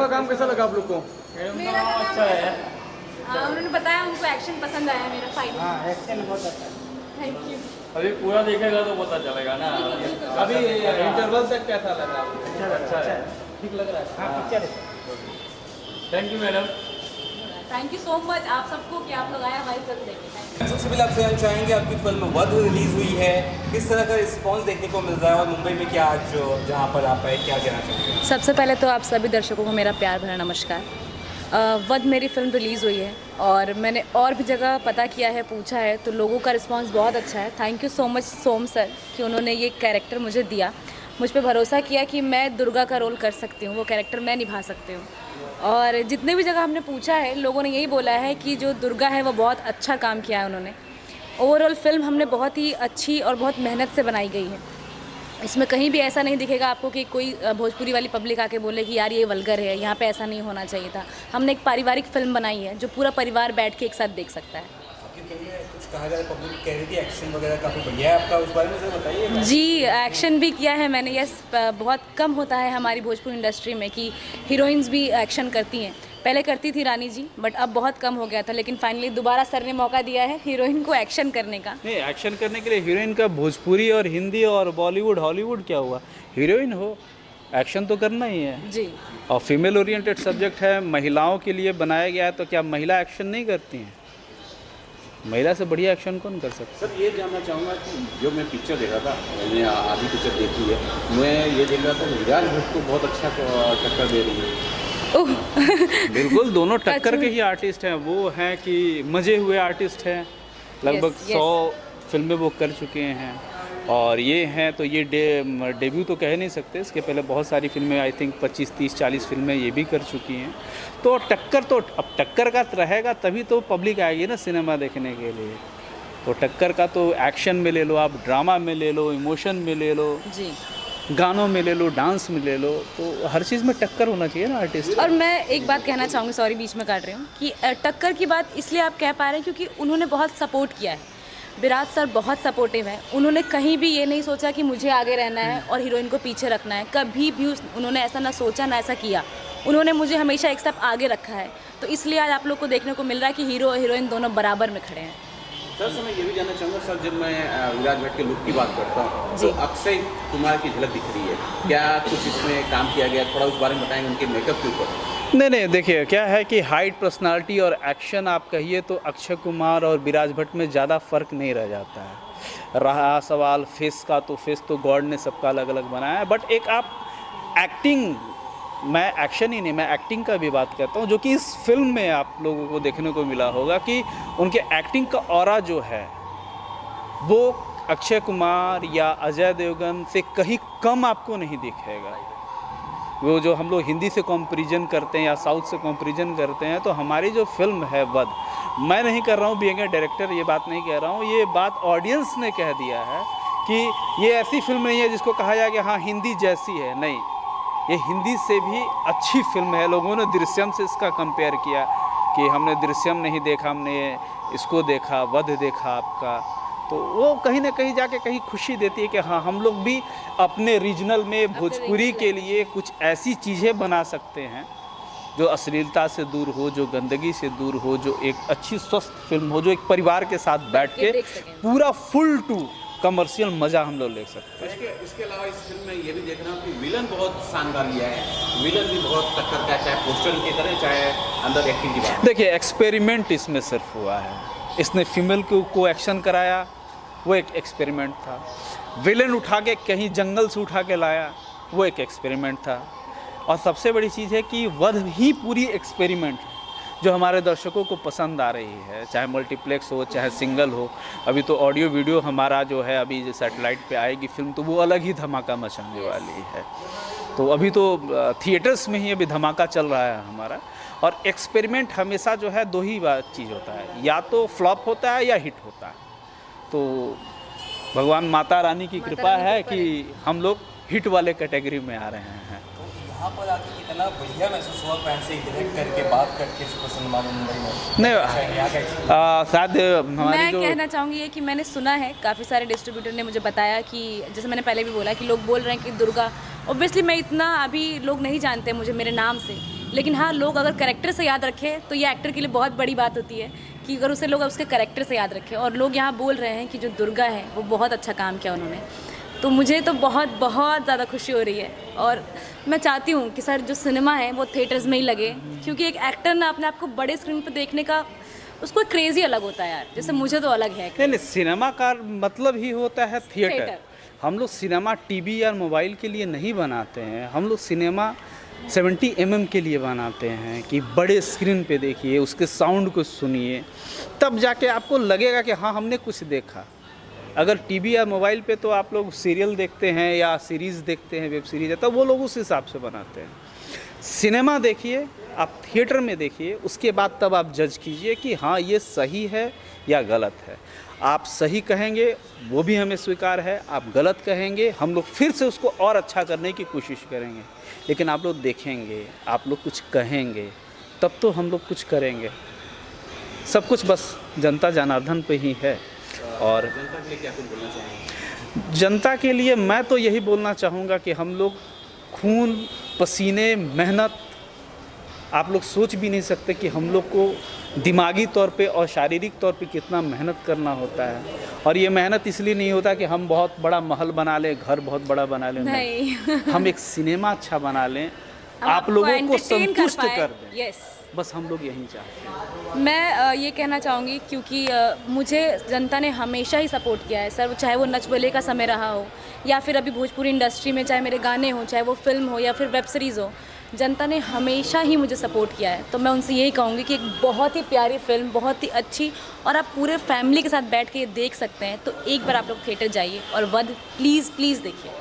का काम कैसा लगा आप लोग को? मेरा काम अच्छा है। उन्होंने बताया उनको एक्शन पसंद आया मेरा फाइट। हाँ, एक्शन बहुत अच्छा है। Thank you. अभी पूरा देखेगा तो पता चलेगा ना। अभी इंटरवल तक कैसा लगा आपको? अच्छा है। ठीक लग रहा है? हाँ, पिक्चर है। Thank you madam. Thank you so much आप सबको कि आप लोग आए हमारी फिल्म देखें। Thank you. सबसे पहले आपसे जानना चाहेंगे आपकी फिल्म वध रिलीज हुई है, किस तरह का रिस्पांस देखने को मिल रहा है और मुंबई में क्या आज जहाँ पर आप आए क्या कहना चाहेंगे? सबसे पहले तो आप सभी दर्शकों को मेरा प्यार भरा नमस्कार। वध मेरी फ़िल्म रिलीज़ हुई है और मैंने और भी जगह पता किया है, पूछा है, तो लोगों का रिस्पांस बहुत अच्छा है। Thank you so much Som sir कि उन्होंने ये कैरेक्टर मुझे दिया, मुझ पे भरोसा किया कि मैं दुर्गा का रोल कर सकती हूँ, वो कैरेक्टर मैं निभा सकती हूँ। और जितने भी जगह हमने पूछा है, लोगों ने यही बोला है कि जो दुर्गा है वो बहुत अच्छा काम किया है उन्होंने। ओवरऑल फिल्म हमने बहुत ही अच्छी और बहुत मेहनत से बनाई गई है। इसमें कहीं भी ऐसा नहीं दिखेगा आपको कि कोई भोजपुरी वाली पब्लिक आके बोले कि यार ये वल्गर है, यहाँ पे ऐसा नहीं होना चाहिए था। हमने एक पारिवारिक फिल्म बनाई है जो पूरा परिवार बैठ के एक साथ देख सकता है। आपकी फिल्म में कुछ कहा जाए, पब्लिक कह रही थी एक्शन वगैरह काफ़ी बढ़िया है आपका, उस बारे में ज़रा बताइए। जी, एक्शन भी किया है मैंने। यस, बहुत कम होता है हमारी भोजपुरी इंडस्ट्री में कि हीरोइंस भी एक्शन करती हैं। पहले करती थी रानी जी, बट अब बहुत कम हो गया था, लेकिन फाइनली दोबारा सर ने मौका दिया है हीरोइन को एक्शन करने का। नहीं, एक्शन करने के लिए हीरोइन का भोजपुरी और हिंदी और बॉलीवुड हॉलीवुड क्या हुआ, हीरोइन हो, एक्शन तो करना ही है। जी, और फीमेल ओरिएंटेड सब्जेक्ट है, महिलाओं के लिए बनाया गया है, तो क्या महिला एक्शन नहीं करती हैं? महिला से बढ़िया एक्शन कौन कर सकता है? सर ये जानना चाहूँगा कि जो मैं पिक्चर देख रहा था, मैंने आधी पिक्चर देखी है, मैं ये देख रहा था विराज भट्ट को बहुत अच्छा टक्कर दे रही है। ओह बिल्कुल, दोनों टक्कर के ही आर्टिस्ट हैं। वो हैं कि मजे हुए आर्टिस्ट हैं, लगभग Yes, 100 फिल्में वो कर चुके हैं। और ये हैं तो ये डेब्यू तो कह नहीं सकते, इसके पहले बहुत सारी फिल्में, आई थिंक 25, 30, 40 फिल्में ये भी कर चुकी हैं। तो टक्कर तो अब टक्कर का रहेगा तभी तो पब्लिक आएगी ना सिनेमा देखने के लिए। तो टक्कर का तो एक्शन में ले लो आप, ड्रामा में ले लो, इमोशन में ले लो, जी। गानों में ले लो, डांस में ले लो, तो हर चीज़ में टक्कर होना चाहिए ना आर्टिस्ट। और मैं एक बात कहना चाहूँगी, सॉरी बीच में काट रही हूँ, कि टक्कर की बात इसलिए आप कह पा रहे हैं क्योंकि उन्होंने बहुत सपोर्ट किया है। विराज सर बहुत सपोर्टिव हैं। उन्होंने कहीं भी ये नहीं सोचा कि मुझे आगे रहना है और हीरोइन को पीछे रखना है। कभी भी उन्होंने ऐसा ना सोचा ना ऐसा किया। उन्होंने मुझे हमेशा एक स्टेप आगे रखा है, तो इसलिए आज आप लोग को देखने को मिल रहा है कि हीरो और हीरोइन दोनों बराबर में खड़े हैं। सर मैं ये भी जानना चाहूँगा सर, जब मैं विराज भट्ट के लुक की बात करता हूँ जी। तो अक्षय कुमार की झलक दिख रही है, क्या कुछ इसमें काम किया गया, थोड़ा उस बारे में बताएंगे उनके मेकअप के ऊपर? नहीं, देखिए क्या है कि हाइट, पर्सनालिटी और एक्शन आप कहिए तो अक्षय कुमार और विराज भट्ट में ज़्यादा फ़र्क नहीं रह जाता है। रहा सवाल फेस का, तो फेस तो गॉड ने सबका अलग अलग बनाया है, बट एक आप एक्टिंग, मैं एक्शन ही नहीं, मैं एक्टिंग का भी बात करता हूँ, जो कि इस फिल्म में आप लोगों को देखने को मिला होगा कि उनके एक्टिंग का ऑरा जो है वो अक्षय कुमार या अजय देवगन से कहीं कम आपको नहीं दिखेगा। वो जो हम लोग हिंदी से कंपैरिजन करते हैं या साउथ से कंपैरिजन करते हैं, तो हमारी जो फिल्म है वध, मैं नहीं कर रहा हूँ बीइंग ए डायरेक्टर, ये बात नहीं कह रहा हूँ, ये बात ऑडियंस ने कह दिया है कि ये ऐसी फिल्म नहीं है जिसको कहा जाए कि हाँ हिंदी जैसी है। नहीं, ये हिंदी से भी अच्छी फिल्म है। लोगों ने दृश्यम से इसका कंपेयर किया कि हमने दृश्यम नहीं देखा, हमने इसको देखा, वध देखा आपका, तो वो कहीं ना कहीं जाके कहीं खुशी देती है कि हाँ हम लोग भी अपने रीजनल में भोजपुरी के लिए कुछ ऐसी चीज़ें बना सकते हैं जो अश्लीलता से दूर हो, जो गंदगी से दूर हो, जो एक अच्छी स्वस्थ फिल्म हो, जो एक परिवार के साथ बैठ के पूरा फुल टू कमर्शियल मज़ा हम लोग ले सकते हैं। इसके अलावा इस फिल्म में ये भी देख रहा हूँ कि विलन बहुत शानदार लिया है, विलन भी बहुत टक्कर का, चाहे पोस्टर की तरह चाहे अंदर एक्टिंग की बात। देखिए, एक्सपेरिमेंट इसमें सिर्फ हुआ है। इसने फीमेल को एक्शन कराया, वो एक एक्सपेरिमेंट था। विलन उठा के कहीं जंगल से उठा के लाया, वो एक एक्सपेरिमेंट था। और सबसे बड़ी चीज़ है कि वध ही पूरी एक्सपेरिमेंट है जो हमारे दर्शकों को पसंद आ रही है, चाहे मल्टीप्लेक्स हो चाहे सिंगल हो। अभी तो ऑडियो वीडियो हमारा जो है, अभी जो सैटेलाइट पे आएगी फिल्म, तो वो अलग ही धमाका मचाने वाली है। तो अभी तो थिएटर्स में ही अभी धमाका चल रहा है हमारा। और एक्सपेरिमेंट हमेशा जो है दो ही चीज़ होता है, या तो फ्लॉप होता है या हिट होता है। तो भगवान माता रानी की कृपा है कि हम लोग हिट वाले कैटेगरी में आ रहे हैं। यहाँ पर आके कितना बढ़िया महसूस हुआ फैन से इंटरेक्ट करके, बात करके सुपर सिनेमा में मुंबई में? नहीं, शायद हमारी मैं जो कहना चाहूँगी ये कि मैंने सुना है, काफ़ी सारे डिस्ट्रीब्यूटर ने मुझे बताया कि जैसे मैंने पहले भी बोला कि लोग बोल रहे हैं कि दुर्गा, ऑब्वियसली मैं इतना अभी लोग नहीं जानते मुझे मेरे नाम से, लेकिन हाँ, लोग अगर कैरेक्टर से याद रखें तो ये एक्टर के लिए बहुत बड़ी बात होती है कि अगर उसे लोग उसके कैरेक्टर से याद रखें। और लोग यहाँ बोल रहे हैं कि जो दुर्गा है वो बहुत अच्छा काम किया उन्होंने, तो मुझे तो बहुत बहुत ज़्यादा खुशी हो रही है। और मैं चाहती हूँ कि सर जो सिनेमा है वो थिएटर्स में ही लगे, क्योंकि एक एक्टर ना अपने आप को बड़े स्क्रीन पर देखने का उसको क्रेज़ी अलग होता है यार, जैसे मुझे तो अलग है। नहीं, सिनेमा का मतलब ही होता है थिएटर। थिएटर। हम लोग सिनेमा टीवी या मोबाइल के लिए नहीं बनाते हैं, हम लोग सिनेमा 70 mm के लिए बनाते हैं कि बड़े स्क्रीन पे देखिए, उसके साउंड को सुनिए, तब जाके आपको लगेगा कि हाँ हमने कुछ देखा। अगर टीवी या मोबाइल पे तो आप लोग सीरियल देखते हैं या सीरीज़ देखते हैं, वेब सीरीज है, तब वो लोग उस हिसाब से बनाते हैं। सिनेमा देखिए, आप थिएटर में देखिए, उसके बाद तब आप जज कीजिए कि हाँ ये सही है या गलत है। आप सही कहेंगे वो भी हमें स्वीकार है, आप गलत कहेंगे हम लोग फिर से उसको और अच्छा करने की कोशिश करेंगे। लेकिन आप लोग देखेंगे, आप लोग कुछ कहेंगे, तब तो हम लोग कुछ करेंगे। सब कुछ बस जनता जनार्दन पे ही है। और जनता के लिए क्या कुछ बोलना चाहेंगे? जनता के लिए मैं तो यही बोलना चाहूँगा कि हम लोग खून पसीने मेहनत, आप लोग सोच भी नहीं सकते कि हम लोग को दिमागी तौर पे और शारीरिक तौर पे कितना मेहनत करना होता है। और ये मेहनत इसलिए नहीं होता कि हम बहुत बड़ा महल बना लें, घर बहुत बड़ा बना लें, नहीं। हम एक सिनेमा अच्छा बना लें, आप लोगों को संतुष्ट कर दें। यस, बस हम लोग यही चाहते हैं। मैं ये कहना चाहूँगी क्योंकि मुझे जनता ने हमेशा ही सपोर्ट किया है सर, चाहे वो नच बलिए का समय रहा हो या फिर अभी भोजपुरी इंडस्ट्री में चाहे मेरे गाने हो, चाहे वो फिल्म हो या फिर वेब सीरीज़ हो, जनता ने हमेशा ही मुझे सपोर्ट किया है। तो मैं उनसे यही कहूँगी कि एक बहुत ही प्यारी फिल्म, बहुत ही अच्छी, और आप पूरे फैमिली के साथ बैठ के ये देख सकते हैं। तो एक बार आप लोग थिएटर जाइए और वध प्लीज़ प्लीज़ देखिए।